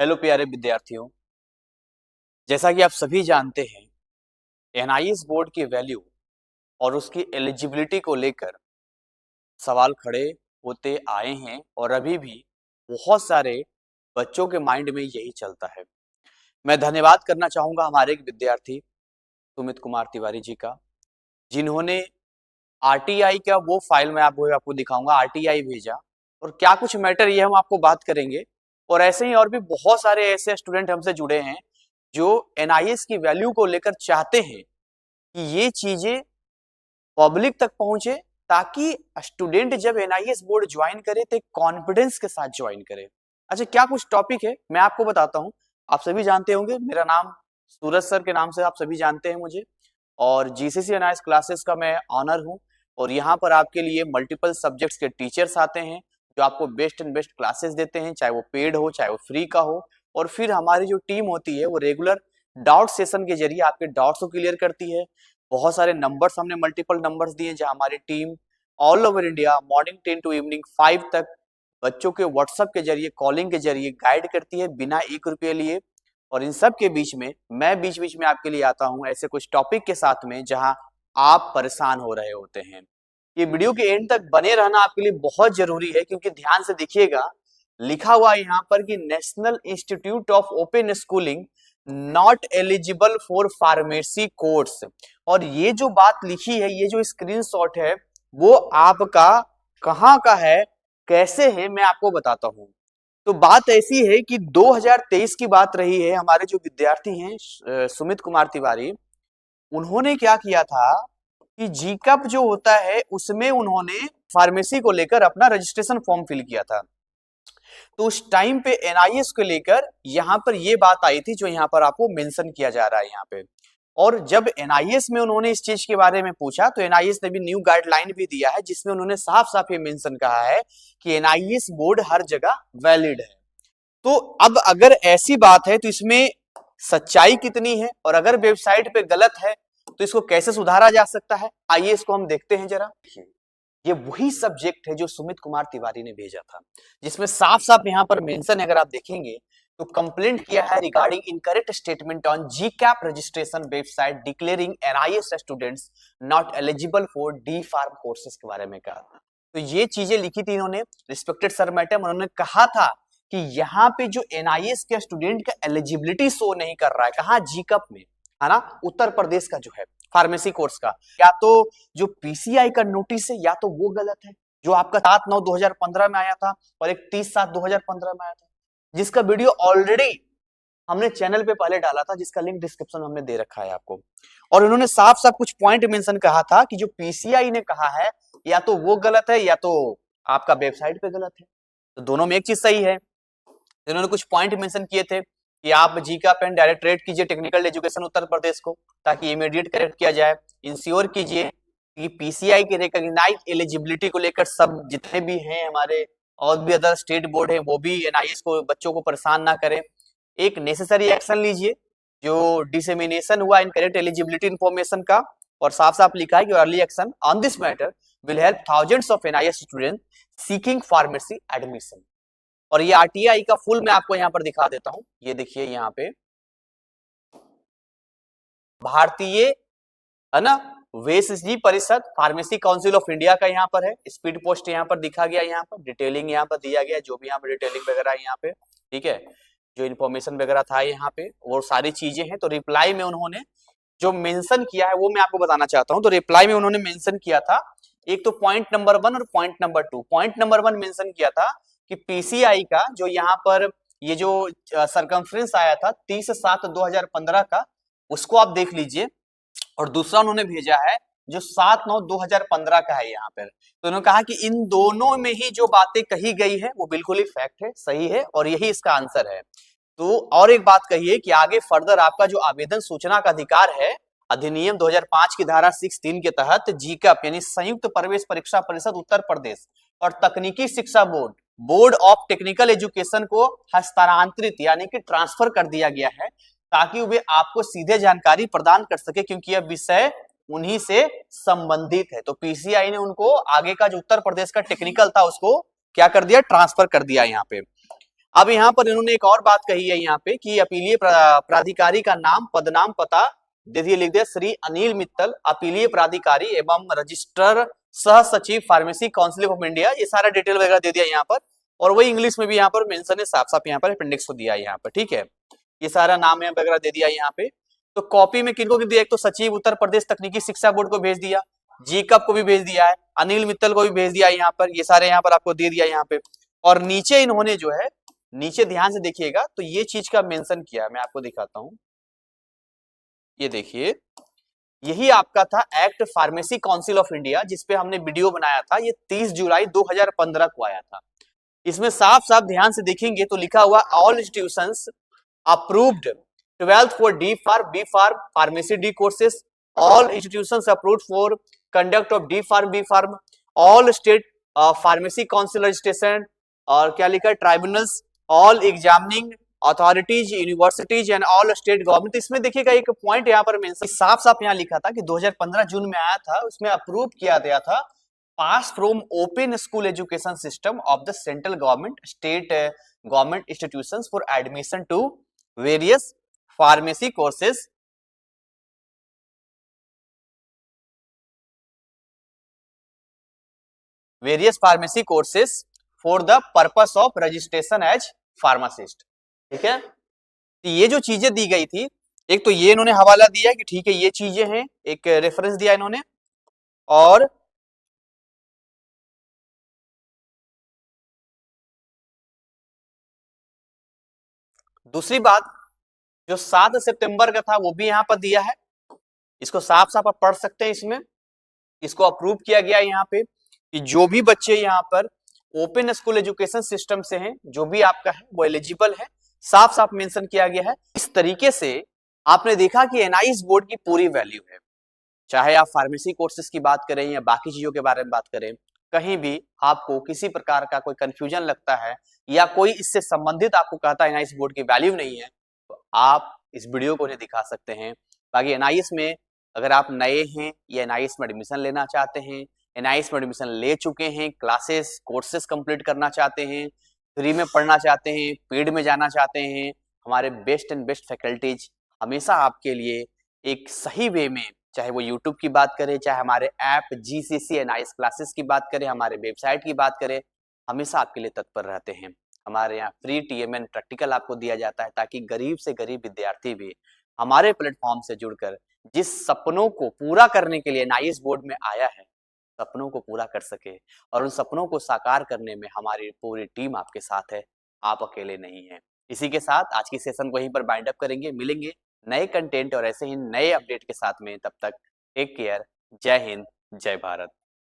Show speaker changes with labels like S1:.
S1: Hello प्यारे विद्यार्थियों। जैसा कि आप सभी जानते हैं, एनआईएस बोर्ड की वैल्यू और उसकी एलिजिबिलिटी को लेकर सवाल खड़े होते आए हैं और अभी भी बहुत सारे बच्चों के माइंड में यही चलता है। मैं धन्यवाद करना चाहूंगा हमारे एक विद्यार्थी सुमित कुमार तिवारी जी का, जिन्होंने आरटीआई का वो फाइल मैं आपको दिखाऊंगा, आरटीआई भेजा और क्या कुछ मैटर ये हम आपको बात करेंगे। और ऐसे ही और भी बहुत सारे ऐसे स्टूडेंट हमसे जुड़े हैं जो एनआईएस की वैल्यू को लेकर चाहते हैं कि ये चीजें पब्लिक तक पहुंचे, ताकि स्टूडेंट जब एनआईएस बोर्ड ज्वाइन करे तो कॉन्फिडेंस के साथ ज्वाइन करे। अच्छा, क्या कुछ टॉपिक है मैं आपको बताता हूँ। आप सभी जानते होंगे, मेरा नाम सूरज सर के नाम से आप सभी जानते हैं मुझे, और जीसीसी एनआईएस क्लासेस का मैं ऑनर हूँ। और यहाँ पर आपके लिए मल्टीपल सब्जेक्ट्स के टीचर्स आते हैं जो आपको बेस्ट एंड बेस्ट क्लासेस देते हैं, चाहे वो पेड हो चाहे वो फ्री का हो। और फिर हमारी जो टीम होती है वो रेगुलर डाउट सेशन के जरिए आपके डाउट्स को क्लियर करती है। बहुत सारे नंबर्स, हमने मल्टीपल नंबर्स दिए जहां हमारी team all over India morning 10 to evening 5 तक बच्चों के व्हाट्सएप के जरिए, कॉलिंग के जरिए गाइड करती है बिना 1 रुपये लिए। और इन सब के बीच में मैं बीच बीच में आपके लिए आता हूं ऐसे कुछ टॉपिक के साथ में जहां आप परेशान हो रहे होते हैं। ये वीडियो के एंड तक बने रहना आपके लिए बहुत जरूरी है, क्योंकि ध्यान से देखिएगा, लिखा हुआ यहाँ पर कि national institute of open schooling not eligible for pharmacy course. और ये जो बात लिखी है, ये जो स्क्रीनशॉट है, वो आपका कहाँ का है, कैसे है, मैं आपको बताता हूँ। तो बात ऐसी है कि 2023 की बात रही है। हमारे जो विद्यार्थी हैं सुमित कुमार तिवारी, उन्होंने क्या किया था कि जीकप जो होता है उसमें उन्होंने फार्मेसी को लेकर अपना रजिस्ट्रेशन फॉर्म फिल किया था। तो उस टाइम पे एनआईएस को लेकर यहाँ पर ये बात आई थी जो यहाँ पर आपको मेंशन किया जा रहा है यहाँ पे। और जब एनआईएस में उन्होंने इस चीज के बारे में पूछा तो एनआईएस ने भी न्यू गाइडलाइन भी दिया है, जिसमें उन्होंने साफ साफ ये मेंशन कहा है कि एनआईएस बोर्ड हर जगह वैलिड है। तो अब अगर ऐसी बात है तो इसमें सच्चाई कितनी है, और अगर वेबसाइट पे गलत है तो इसको कैसे सुधारा जा सकता है, आइए इसको हम देखते हैं जरा। ये वही सब्जेक्ट है जो सुमित कुमार तिवारी ने भेजा था, जिसमें साफ साफ यहाँ पर मेंशन है, अगर आप देखेंगे तो कंप्लेंट किया है regarding incorrect statement on GCAP registration website declaring NIS students not eligible for D Pharm courses के बारे में कहा था। तो ये चीजें लिखी थी इन्होंने, रिस्पेक्टेड सर मैडम, उन्होंने कहा था कि यहाँ पे जो एनआईएस के स्टूडेंट का एलिजिबिलिटी शो नहीं कर रहा है, कहा जीकप में, है ना, उत्तर प्रदेश का जो है फार्मेसी कोर्स का, या तो जो पीसीआई का नोटिस है या तो वो गलत है, जो आपका 7/9/2015 में आया था और एक 30/7/2015 में आया था, जिसका वीडियो ऑलरेडी हमने चैनल पे पहले डाला था, जिसका लिंक डिस्क्रिप्शन में हमने दे रखा है आपको। और उन्होंने साफ साफ कुछ पॉइंट मेंशन कहा था कि जो पीसीआई ने कहा है या तो वो गलत है या तो आपका वेबसाइट पे गलत है, तो दोनों में एक चीज सही है। इन्होंने कुछ पॉइंट मेंशन किए थे कि आप जीका पेन डायरेक्ट रेट कीजिए टेक्निकल एजुकेशन उत्तर प्रदेश को, ताकि इमीडिएट करेक्ट किया जाए। इंश्योर कीजिए कि पीसीआई की रिकॉग्नाइज एलिजिबिलिटी को लेकर सब जितने भी हैं हमारे और भी अदर स्टेट बोर्ड है वो भी एनआईएस को, बच्चों को परेशान ना करें। एक नेसेसरी एक्शन लीजिए जो डिसेमिनेशन हुआ इनकरेक्ट एलिजिबिलिटी इंफॉर्मेशन का, और साफ साफ लिखा है कि early action on this matter will help thousands of NIS student seeking pharmacy admission. और ये आरटीआई का फुल मैं आपको यहाँ पर दिखा देता हूं, ये देखिए यहाँ पे भारतीय, है ना, वेशजी परिषद फार्मेसी काउंसिल ऑफ इंडिया का यहाँ पर है, स्पीड पोस्ट यहाँ पर दिखा गया, यहाँ पर डिटेलिंग यहाँ पर दिया गया, जो भी यहाँ पर डिटेलिंग वगैरह है यहाँ पे, ठीक है, जो इन्फॉर्मेशन वगैरह था यहाँ पे वो सारी चीजें हैं। तो रिप्लाई में उन्होंने जो मेंशन किया है वो मैं आपको बताना चाहता हूँ। तो रिप्लाई में उन्होंने मेंशन किया था, एक तो पॉइंट नंबर 1 और point number 2। Point number 1 mention किया था कि पीसीआई का जो यहाँ पर ये जो सरकमफ्रेंस आया था 30/7/2015 का, उसको आप देख लीजिए। और दूसरा उन्होंने भेजा है जो 7/9/2015 का है यहाँ पर। तो उन्होंने कहा कि इन दोनों में ही जो बातें कही गई है वो बिल्कुल ही फैक्ट है, सही है, और यही इसका आंसर है। तो और एक बात कहिए कि आगे फर्दर आपका जो आवेदन सूचना का अधिकार है, अधिनियम 2005 की धारा 6(3) के तहत जीकप यानी संयुक्त प्रवेश परीक्षा परिषद उत्तर प्रदेश और तकनीकी शिक्षा board, board of technical education को हस्तांतरित यानी कि ट्रांसफर कर दिया गया है, ताकि वे आपको सीधे जानकारी प्रदान कर सके, क्योंकि यह विषय उन्हीं से संबंधित है। तो पीसीआई ने उनको आगे का जो उत्तर प्रदेश का टेक्निकल था उसको क्या कर दिया, ट्रांसफर कर दिया यहाँ पे। अब यहाँ पर इन्होंने एक और बात कही है यहाँ पे कि अपीलीय प्राधिकारी का नाम, पदनाम, पता दे दिए, लिख दिया श्री अनिल मित्तल, अपीलीय प्राधिकारी एवं रजिस्ट्रार सह सचिव फार्मेसी काउंसिल ऑफ इंडिया, ये सारा डिटेल वगैरह दे दिया यहाँ पर, और वही इंग्लिश में भी यहाँ पर मेंशन है, साफ साफ यहाँ पर अपेंडिक्स को दिया है यहाँ पर, ठीक है। ये सारा नाम वगैरह दे दिया यहाँ पे। तो कॉपी में किनको दिया, एक तो सचिव उत्तर प्रदेश तकनीकी शिक्षा बोर्ड को भेज दिया, जीकप को भी भेज दिया है, अनिल मित्तल को भी भेज दिया यहाँ पर, ये सारे यहाँ पर आपको दे दिया यहाँ पे। और नीचे इन्होंने जो है, नीचे ध्यान से देखिएगा तो ये चीज का मेंशन किया, मैं आपको दिखाता हूं, ये देखिए, यही आपका था act pharmacy council of India, जिसपे हमने वीडियो बनाया था, ये 30 जुलाई 2015 को आया था। इसमें साफ साफ ध्यान से देखेंगे तो लिखा हुआ all institutions approved 12th for D pharm, B pharm, pharmacy D courses, all institutions approved for conduct of D pharm, B pharm, all state pharmacy council registration, और क्या लिखा है, tribunals, all examining authorities, universities and all state government. इसमें देखिएगा एक point यहाँ पर mention साफ साफ यहाँ लिखा था कि 2015 जून में आया था, उसमें अप्रूव किया गया था pass from open school education system of the central government, state government institutions for admission to various pharmacy courses, various pharmacy courses for the purpose of registration as pharmacist, ठीक है। तो ये जो चीजें दी गई थी, एक तो ये इन्होंने हवाला दिया कि ठीक है ये चीजें हैं, एक रेफरेंस दिया इन्होंने, और दूसरी बात जो 7 सितंबर का था वो भी यहाँ पर दिया है, इसको साफ साफ आप पढ़ सकते हैं, इसमें इसको अप्रूव किया गया यहाँ पे कि जो भी बच्चे यहाँ पर ओपन स्कूल एजुकेशन सिस्टम से हैं, जो भी आपका है वो एलिजिबल है, साफ साफ मेंशन किया गया है। इस तरीके से आपने देखा कि एनआईएस बोर्ड की पूरी वैल्यू है, चाहे आप फार्मेसी कोर्सेज की बात करें या बाकी चीजों के बारे में बात करें, कहीं भी आपको किसी प्रकार का कोई कंफ्यूजन लगता है या कोई इससे संबंधित आपको कहता है एनआईएस बोर्ड की वैल्यू नहीं है, तो आप इस वीडियो को उन्हें दिखा सकते हैं। बाकी एनआईएस में अगर आप नए हैं या एनआईएस में एडमिशन लेना चाहते हैं, एनआईएस में एडमिशन ले चुके हैं, क्लासेस कोर्सेज कंप्लीट करना चाहते हैं, फ्री में पढ़ना चाहते हैं, पेड में जाना चाहते हैं, हमारे बेस्ट एंड बेस्ट फैकल्टीज हमेशा आपके लिए एक सही वे में, चाहे वो यूट्यूब की बात करें, चाहे हमारे ऐप जीसीसी एनआईएस क्लासेस की बात करें, हमारे वेबसाइट की बात करें, हमेशा आपके लिए तत्पर रहते हैं। हमारे यहाँ फ्री टीएमएन प्रैक्टिकल आपको दिया जाता है ताकि गरीब से गरीब विद्यार्थी भी हमारे प्लेटफॉर्म से जुड़कर जिस सपनों को पूरा करने के लिए एनआईएस बोर्ड में आया है, सपनों को पूरा कर सके, और उन सपनों को साकार करने में हमारी पूरी टीम आपके साथ है, आप अकेले नहीं हैं। इसी के साथ आज की सेशन को यहीं पर बाइंड अप करेंगे, मिलेंगे नए कंटेंट और ऐसे ही नए अपडेट के साथ में, तब तक टेक केयर, जय हिंद, जय भारत।